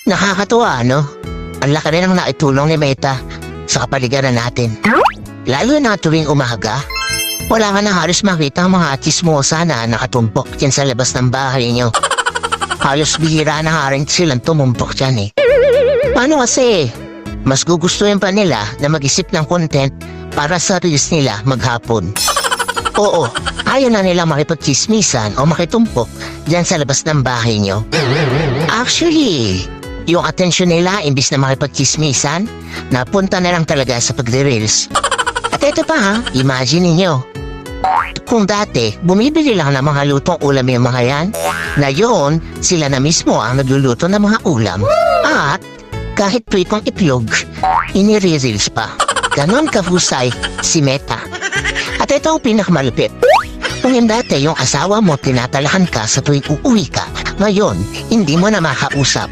Nakakatuwa, ano? Ang laki rin ang naitulong ni Meta sa kapaligiran natin. Lalo na tuwing umaga, wala ka na halos makita ang mga chismosa na nakatumpok dyan sa labas ng bahay niyo. Halos bihira na nga rin silang tumumpok dyan eh. Paano kasi? Mas gugustuhin pa nila na mag-isip ng content para sa reels nila maghapon. Oo, ayaw na nila makipagchismisan o makitumpok dyan sa labas ng bahay niyo. Actually, yung atensyon nila imbis na makipagchismisan, napunta na lang talaga sa pagre-reels. At ito pa ha, imagine niyo. Kung dati, bumibili lang ng mga lutong ulam yung mga yan, ngayon, sila na mismo ang nagluluto ng mga ulam. At kahit pritong itlog, inire-reels pa. Ganon kahusay si Meta. At ito ang pinakamalupit. Kung yung dati yung asawa mo tinatalakan ka sa tuwing uuwi ka, ngayon, hindi mo na makausap.